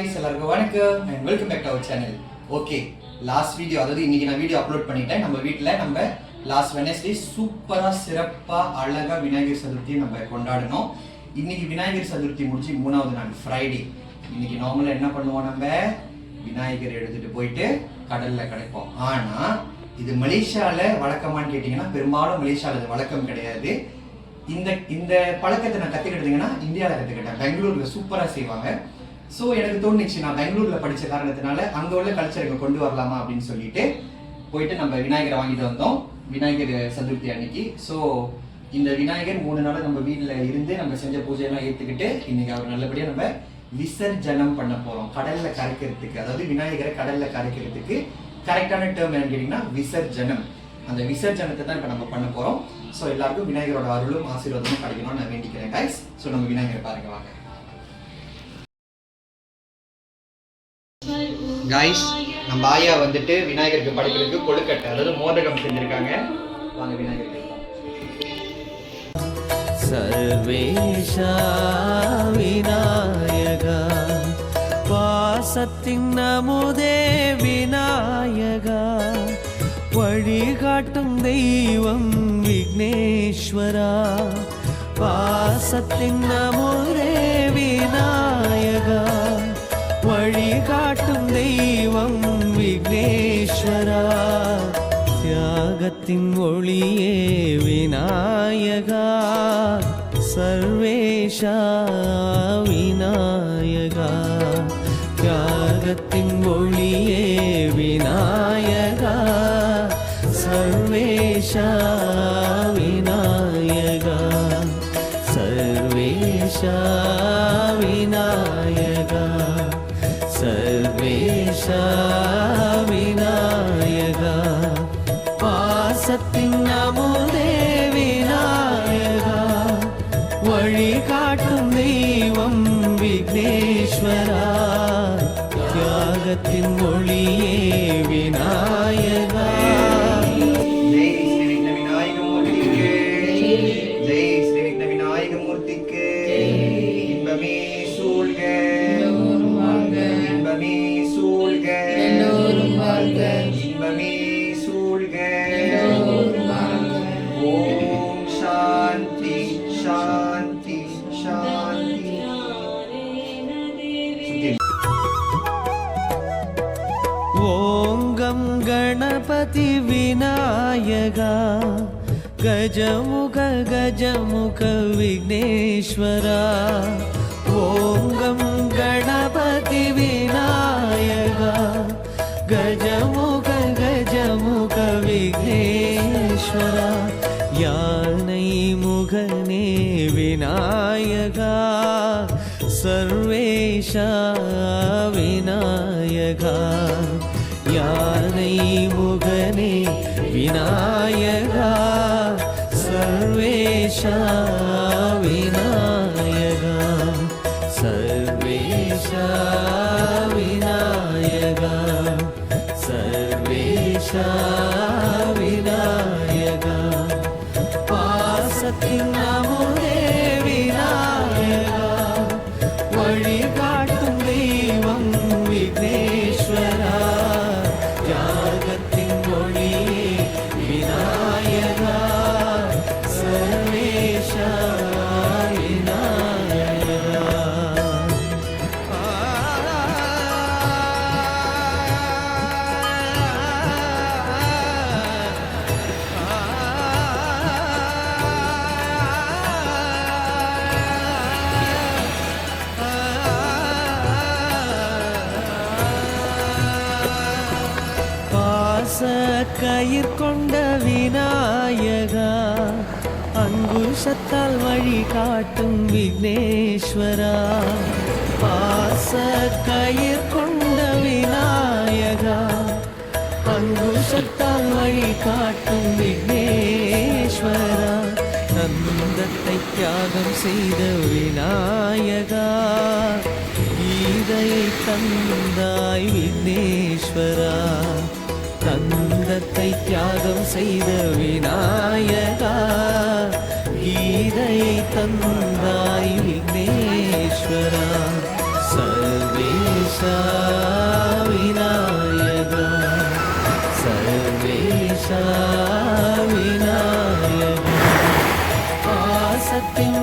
guys, எல்லாருக்கும் வணக்கம் and welcome back to our channel. Okay, last video அதாவது இன்னைக்கு நான் வீடியோ அப்லோட் பண்ணிட்டேன். நம்ம வீட்ல நம்ம லாஸ்ட் வெட்னஸ்டே சூப்பரா சிறப்பா அழகா விநாயகர் சதுர்த்தி நம்ம கொண்டாடணும். இன்னைக்கு விநாயகர் சதுர்த்தி முடிஞ்சு மூணாவது நாள் ஃப்ரைடே. இன்னைக்கு நார்மலா என்ன பண்ணுவோம், நம்ம விநாயகர் எடுத்துட்டு போயிட்டு கடல்ல கடைப்போம். ஆனா இது மலேசியால வழக்கமான்னு கேட்டீங்கன்னா பெரும்பாலும் மலேசியால இது வழக்கம் கிடையாது. இந்த பழக்கத்தை நான் கத்துக்கிட்டதுங்கன்னா இந்தியாவில் கத்துக்கிட்டேன். பெங்களூர்ல சூப்பரா செய்வாங்க. ஸோ எனக்கு தோணுச்சு, நான் பெங்களூரில் படித்த காரணத்தினால அங்கே உள்ள கல்ச்சர் இங்கே கொண்டு வரலாமா அப்படின்னு சொல்லிட்டு போயிட்டு நம்ம விநாயகரை வாங்கிட்டு வந்தோம் விநாயகர் சதுர்த்தி அன்னைக்கு. ஸோ இந்த விநாயகர் 3 நாள் நம்ம வீட்டில் இருந்து நம்ம செஞ்ச பூஜையெல்லாம் ஏற்றுக்கிட்டு இன்னைக்கு அவர் நல்லபடியாக நம்ம விசர்ஜனம் பண்ண போகிறோம். கடலில் கரைக்கிறதுக்கு, அதாவது விநாயகரை கடலில் கரைக்கிறதுக்கு கரெக்டான டேர்ம் என்னன்னு கேட்டிங்கன்னா விசர்ஜனம். அந்த விசர்ஜனத்தை தான் இப்போ நம்ம பண்ண போகிறோம். ஸோ எல்லாருக்கும் விநாயகரோட அருளும் ஆசீர்வாதமும் கிடைக்கணும்னு நான் வேண்டிக்கிறேன் கைஸ். ஸோ நம்ம விநாயகரை பாருங்க வாங்க கைஸ். நம்ம ஆயா வந்துட்டு விநாயகருக்கு படைக்கிறதுக்கு கொழுக்கட்டை, அதாவது மோதகம் செஞ்சிருக்காங்க. வாங்க விநாயகருக்கு. சர்வேஷா விநாயகா வாசத்தின் அமுதே விநாயகா, வழிகாட்டும் தெய்வம் விக்னேஸ்வரா, வாசத்தின் அமுதே விநாயகா, வழிகாட்டும் தெய்வம் விக்னேஸ்வரா, தியாகத்தின் ஒளியே விநாயகா, சர்வேஷா விநாயகா, தியாகத்தின் ஒளியே விநாயகா, சர்வேஷா விநாயகா, சர்வேஷா விநாயகா, சர்வேஷா விநாயகா, பாசத்தின் அமுதே விநாயகா, வழிகாட்டும் தெய்வம் விக்னேஸ்வரா, தியாகத்தின் ஒளியே விநாயகா. ஓங்கம் கணபதி விநாயகா, கஜமுக கஜமுக விக்னேஸ்வரா, ஓங்கம் கணபதி விநாயகா, கஜமுக கஜமுக விக்னேஸ்வரா, யானை முகனே விநாயகா, சர்வேஷா விநாயகா, யானை முகனே விநாயகா, சர்வேஷா விநாயகா, சர்வேஷா விநாயகா, சர்வேஷா விநாயகா, பாசத்தின் அமுதே விநாயகா, வழிகாட்டும் தெய்வம் விக்னேஸ்வரா, தியாகத்தின் ஒளியே விநாயகா, சர்வேஷா விநாயகா. கயிர் கொண்ட விநாயகா, அங்குஷத்தால் வழி காட்டும் விக்னேஸ்வரா, பாச கயிர் கொண்ட விநாயகா, அங்குஷத்தால் வழி காட்டும் விக்னேஸ்வரா, நந்தத்தை தியாகம் செய்த விநாயகா, கீதையை தந்தாய் விக்னேஸ்வரா, தந்தத்தை தியாகம் செய்த விநாயகா, கீதையை தந்தாய் விக்னேஸ்வரா, சர்வேஷ விநாயகா சர்வேஷா விநாயகா பாசத்தின்